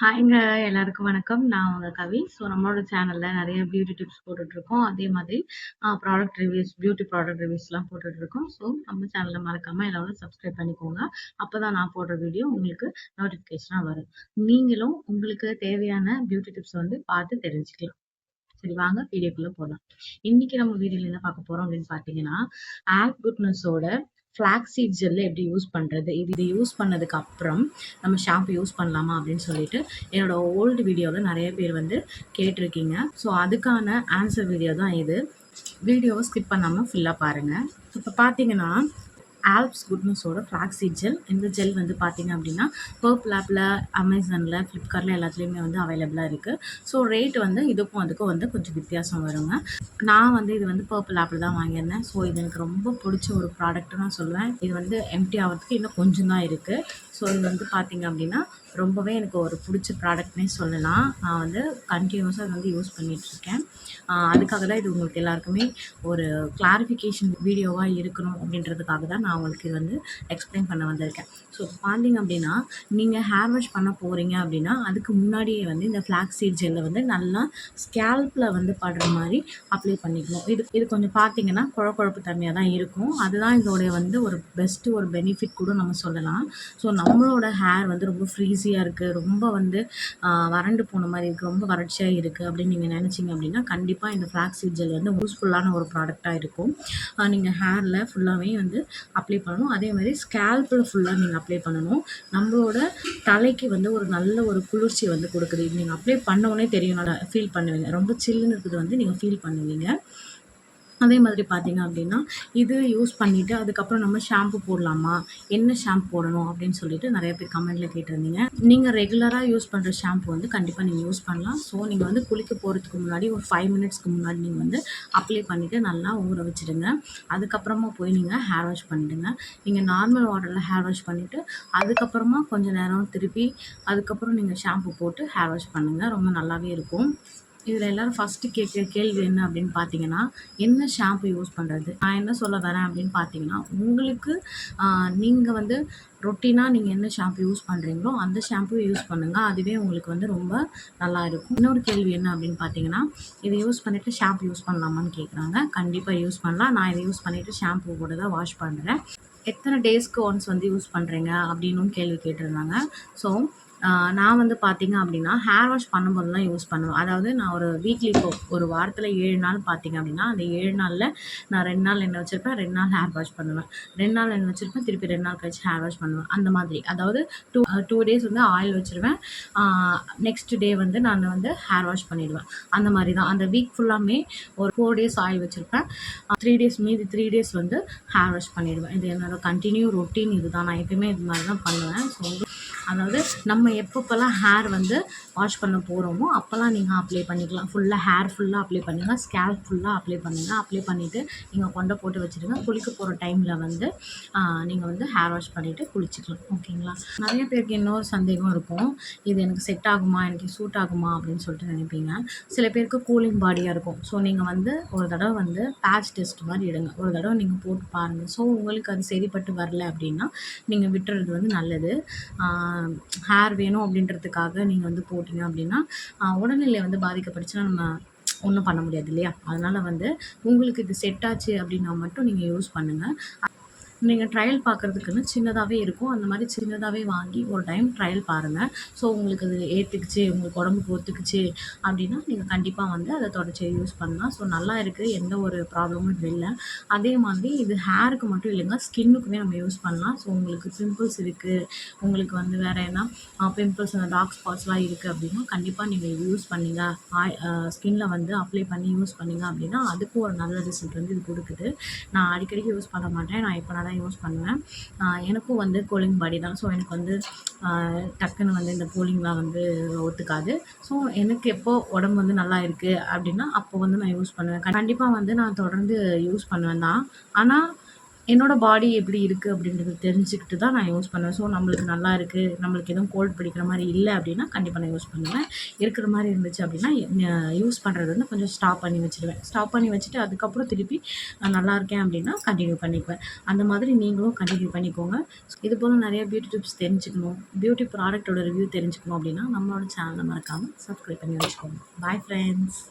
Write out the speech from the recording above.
ஹாய்ங்க எல்லாருக்கும் வணக்கம். நான் உங்க கவி. நம்மளோட சேனல்ல நெறைய பியூட்டி டிப்ஸ் போட்டுட்ருக்கோம். அதே மாதிரி ப்ராடக்ட் ரிவ்யூஸ், பியூட்டி ப்ராடக்ட் ரிவ்யூஸ்லாம் போட்டுட்ருக்கோம். நம்ம சேனல மறக்காம எல்லாரும் சப்ஸ்கிரைப் பண்ணிக்கோங்க. அப்பதான் நான் போடுற வீடியோ உங்களுக்கு நோட்டிஃபிகேஷனா வரும். நீங்களும் உங்களுக்கு தேவையான பியூட்டி டிப்ஸ் வந்து பார்த்து தெரிஞ்சுக்கலாம். சரி வாங்க வீடியோக்குள்ள போலாம். இன்னைக்கு நம்ம வீடியோல என்ன பார்க்க போறோம் அப்படின்னு பார்த்தீங்கன்னா, ஆல்ப் குட்னஸோட ஃபிளாக்ஸ் சீட் ஜெல் எப்படி யூஸ் பண்றது? இது யூஸ் பண்ணதுக்கு அப்புறம் நம்ம ஷாம்பு யூஸ் பண்ணலாமா அப்படின்னு சொல்லிட்டு என்னோட ஓல்டு வீடியோல நெறைய பேர் வந்து கேட்டிருக்கீங்க. அதுக்கான ஆன்சர் வீடியோ தான் இது. வீடியோவை ஸ்கிப் பண்ணாம ஃபுல்லா பாருங்க. இப்ப பார்த்தீங்கன்னா, ஆல்ப்ஸ் குட்னஸோட ஃபிளாக்ஸ் சீட் ஜெல். இந்த ஜெல் வந்து பார்த்தீங்க அப்படின்னா, பர்பிள் ஆப்ல, அமேசான்ல, ஃப்ளிப்கார்ட்ல எல்லாத்துலேயுமே வந்து அவைலபிளா இருக்கு. ரேட் வந்து இதுக்கும் அதுக்கும் வந்து கொஞ்சம் வித்தியாசம் வருங்க. நான் வந்து இது வந்து பர்பிள் ஆப்பிள் தான் வாங்கியிருந்தேன். இது எனக்கு ரொம்ப பிடிச்ச ஒரு ப்ராடக்ட்னு நான் சொல்லுவேன். இது வந்து எம்டி ஆகிறதுக்கு இன்னும் கொஞ்சம் தான் இருக்கு. இது வந்து பார்த்தீங்க அப்படின்னா, ரொம்பவே எனக்கு ஒரு பிடிச்ச ப்ராடக்ட்னே சொல்லலாம். நான் வந்து கன்டினியூஸாக இது வந்து யூஸ் பண்ணிகிட்ருக்கேன். அதுக்காக தான் இது உங்களுக்கு எல்லாருக்குமே ஒரு கிளாரிஃபிகேஷன் வீடியோவா இருக்கணும் அப்படின்றதுக்காக தான் நான் உங்களுக்கு இது வந்து எக்ஸ்பிளைன் பண்ண வந்திருக்கேன். பார்த்தீங்க அப்படின்னா, நீங்கள் ஹேர் வாஷ் பண்ண போகிறீங்க அப்படின்னா, அதுக்கு முன்னாடியே வந்து இந்த ஃபிளாக்ஸ் சீட் ஜெல்லை வந்து நல்லா ஸ்கேல்பில் வந்து படுற மாதிரி அப்ளை பண்ணிக்கணும். இது கொஞ்சம் பார்த்தீங்கன்னா குழப்பு தன்மையாக தான் இருக்கும். அதுதான் இதோடைய வந்து ஒரு பெஸ்ட்டு ஒரு பெனிஃபிட் கூட நம்ம சொல்லலாம். நம்மளோட ஹேர் வந்து ரொம்ப ஃப்ரீஸியாக இருக்குது, ரொம்ப வந்து வறண்டு போன மாதிரி இருக்குது, ரொம்ப வறட்சியாக இருக்குது அப்படின்னு நீங்கள் நினச்சிங்க அப்படின்னா, கண்டிப்பாக இந்த ஃபிளாக்ஸ் சீட் ஜெல் வந்து யூஸ்ஃபுல்லான ஒரு ப்ராடக்டாக இருக்கும். நீங்கள் ஹேரில் ஃபுல்லாகவே வந்து அப்ளை பண்ணணும். அதே மாதிரி ஸ்கேல்பில் ஃபுல்லாக நீங்கள் அப்ளை பண்ணணும். நம்மளோட தலைக்கு வந்து ஒரு நல்ல ஒரு குளிர்ச்சி வந்து கொடுக்குது. இது நீங்கள் அப்ளை பண்ண தெரியும், நல்லா ஃபீல் பண்ணுவீங்க. ரொம்ப சில்லுன்னு இருக்குது வந்து நீங்கள் ஃபீல் பண்ணுவீங்க. அதே மாதிரி பார்த்தீங்க அப்படின்னா, இது யூஸ் பண்ணிவிட்டு அதுக்கப்புறம் நம்ம ஷாம்பு போடலாமா, என்ன ஷாம்பு போடணும் அப்படின்னு சொல்லிட்டு நிறைய பேர் கமெண்ட்டில் கேட்டிருந்தீங்க. நீங்கள் ரெகுலராக யூஸ் பண்ணுற ஷாம்பு வந்து கண்டிப்பாக நீங்கள் யூஸ் பண்ணலாம். நீங்கள் வந்து குளிக்க போகிறதுக்கு முன்னாடி ஒரு 5 மினிட்ஸ்க்கு முன்னாடி நீங்கள் வந்து அப்ளை பண்ணிவிட்டு நல்லா ஊற வச்சுடுங்க. அதுக்கப்புறமா போய் நீங்கள் ஹேர் வாஷ் பண்ணிவிடுங்க. நீங்கள் நார்மல் வாட்டரில் ஹேர் வாஷ் பண்ணிவிட்டு அதுக்கப்புறமா கொஞ்சம் நேரம் திருப்பி அதுக்கப்புறம் நீங்கள் ஷாம்பு போட்டு ஹேர் வாஷ் பண்ணுங்கள். ரொம்ப நல்லாவே இருக்கும். இதில் எல்லோரும் ஃபஸ்ட்டு கேட்குற கேள்வி என்ன அப்படின்னு பார்த்தீங்கன்னா, என்ன ஷாம்பு யூஸ் பண்ணுறது? நான் என்ன சொல்ல வரேன் அப்படின்னு பார்த்தீங்கன்னா, உங்களுக்கு நீங்கள் வந்து ரொட்டீனாக நீங்கள் என்ன ஷாம்பு யூஸ் பண்ணுறீங்களோ அந்த ஷாம்பு யூஸ் பண்ணுங்கள். அதுவே உங்களுக்கு வந்து ரொம்ப நல்லா இருக்கும். இன்னொரு கேள்வி என்ன அப்படின்னு பார்த்தீங்கன்னா, இதை யூஸ் பண்ணிவிட்டு ஷாம்பு யூஸ் பண்ணலாமான்னு கேட்குறாங்க. கண்டிப்பாக யூஸ் பண்ணலாம். நான் இதை யூஸ் பண்ணிவிட்டு ஷாம்பு கூட தான் வாஷ் பண்ணுறேன். எத்தனை டேஸ்க்கு ஒன்ஸ் வந்து யூஸ் பண்ணுறீங்க அப்படின்னும் கேள்வி கேட்டிருந்தாங்க. நான் வந்து பார்த்தீங்க அப்படின்னா, ஹேர் வாஷ் பண்ணும்போதெல்லாம் யூஸ் பண்ணுவேன். அதாவது நான் ஒரு வீக்லி இப்போ ஒரு வாரத்தில் 7 நாள் பார்த்தீங்க அப்படின்னா, அந்த 7 நாளில் நான் 2 நாள் எண்ணெய் வச்சுருப்பேன், 2 நாள் ஹேர் வாஷ் பண்ணுவேன். 2 நாள் எண்ணெய் வச்சுருப்பேன், திருப்பி 2 நாள் கழிச்சு ஹேர் வாஷ் பண்ணுவேன். அந்த மாதிரி. அதாவது 2 டேஸ் வந்து ஆயில் வச்சுருவேன். நெக்ஸ்ட் டே வந்து நான் வந்து ஹேர் வாஷ் பண்ணிடுவேன். அந்த மாதிரி தான். அந்த வீக் ஃபுல்லாமே ஒரு 4 டேஸ் ஆயில் வச்சுருப்பேன். 3 டேஸ் மீதி 3 டேஸ் வந்து ஹேர் வாஷ் பண்ணிடுவேன். இது என்னோட கண்டினியூ ரொட்டீன் இதுதான். நான் எப்பயுமே இது மாதிரி தான் பண்ணுவேன். அதாவது நம்ம எப்பப்போலாம் ஹேர் வந்து வாஷ் பண்ண போகிறோமோ அப்போல்லாம் நீங்கள் அப்ளை பண்ணிக்கலாம். ஹேர் ஃபுல்லாக அப்ளை பண்ணுங்கள், ஸ்கேல்ப் ஃபுல்லாக அப்ளை பண்ணுங்கள். அப்ளை பண்ணிவிட்டு நீங்கள் கொண்டை போட்டு வச்சுடுங்க. குளிக்க போகிற டைமில் வந்து நீங்கள் வந்து ஹேர் வாஷ் பண்ணிவிட்டு குளிச்சுக்கலாம். ஓகேங்களா? நிறைய பேருக்கு இன்னொரு சந்தேகம் இருக்கும், இது எனக்கு செட் ஆகுமா, எனக்கு சூட் ஆகுமா அப்படின்னு சொல்லிட்டு நினைப்பீங்க. சில பேருக்கு கூலிங் பாடியாக இருக்கும். நீங்கள் வந்து ஒரு தடவை வந்து பேட்ச் டெஸ்ட் மாதிரி எடுங்க. ஒரு தடவை நீங்கள் போட்டு பாருங்கள். உங்களுக்கு அது சரிப்பட்டு வரல அப்படின்னா நீங்கள் விட்டுறது வந்து நல்லது. ஹேர் வேணும் அப்படின்றதுக்காக நீங்கள் வந்து போட்டிங்க அப்படின்னா உடல்நிலை வந்து பாதிக்கப்பட்டுச்சுன்னா நம்ம ஒன்றும் பண்ண முடியாது இல்லையா? அதனால் வந்து உங்களுக்கு இது செட் ஆச்சு அப்படின்னா மட்டும் நீங்கள் யூஸ் பண்ணுங்கள். நீங்கள் ட்ரையல் பார்க்குறதுக்குன்னு சின்னதாகவே இருக்கும். அந்த மாதிரி சின்னதாகவே வாங்கி ஒரு டைம் ட்ரையல் பாருங்கள். உங்களுக்கு அது ஏற்றுக்குச்சு, உங்களுக்கு உடம்புக்கு ஒத்துக்குச்சு அப்படின்னா நீங்கள் கண்டிப்பாக வந்து அதை தொடர்ச்சி யூஸ் பண்ணலாம். நல்லா இருக்குது, எந்த ஒரு ப்ராப்ளமும் இது இல்லை. அதே மாதிரி இது ஹேருக்கு மட்டும் இல்லைங்க, ஸ்கின்னுக்குமே நம்ம யூஸ் பண்ணலாம். உங்களுக்கு பிம்பிள்ஸ் இருக்குது, உங்களுக்கு வந்து வேறு என்ன பிம்பிள்ஸ் அந்த டார்க் ஸ்பாட்ஸ்லாம் இருக்குது அப்படின்னா கண்டிப்பாக நீங்கள் இது யூஸ் பண்ணிங்க, ஸ்கின்ல வந்து அப்ளை பண்ணி யூஸ் பண்ணிங்க அப்படின்னா அதுக்கும் ஒரு நல்ல ரிசல்ட் வந்து இது கொடுக்குது. நான் அடிக்கடிக்கு யூஸ் பண்ண மாட்டேன், நான் எப்போனா தான் யூஸ் பண்ணுவேன். எனக்கும் வந்து கூலிங் பாடி தான். எனக்கு வந்து டக்குன்னு வந்து இந்த கூலிங்லாம் வந்து ஒத்துக்காது. எனக்கு எப்போ உடம்பு வந்து நல்லா இருக்குது அப்படின்னா அப்போ வந்து நான் யூஸ் பண்ணுவேன். கண்டிப்பாக வந்து நான் தொடர்ந்து யூஸ் பண்ணுவேன் தான். ஆனால் என்னோட பாடி எப்படி இருக்குது அப்படின்றது தெரிஞ்சுக்கிட்டு தான் நான் யூஸ் பண்ணுவேன். ஸோ நம்மளுக்கு நல்லா இருக்குது, நம்மளுக்கு எதுவும் கோல்ட் பிடிக்கிற மாதிரி இல்லை அப்படின்னா கண்டிப்பாக நான் யூஸ் பண்ணுவேன். இருக்கிற மாதிரி இருந்துச்சு அப்படின்னா யூஸ் பண்ணுறது வந்து கொஞ்சம் ஸ்டாப் பண்ணி வச்சுடுவேன். ஸ்டாப் பண்ணி வச்சுட்டு அதுக்கப்புறம் திருப்பி நான் நல்லா இருக்கேன் அப்படின்னா கண்டினியூ பண்ணிக்குவேன். அந்த மாதிரி நீங்களும் கண்டினியூ பண்ணிக்கோங்க. இது போல் நிறைய பியூட்டி டிப்ஸ் தெரிஞ்சுக்கணும், பியூட்டி ப்ராடக்ட்டோட ரிவ்யூ தெரிஞ்சுக்கணும் அப்படின்னா நம்மளோட சேனலை மறக்காமல் சப்ஸ்கிரைப் பண்ணி வச்சுக்கோங்க. Bye friends.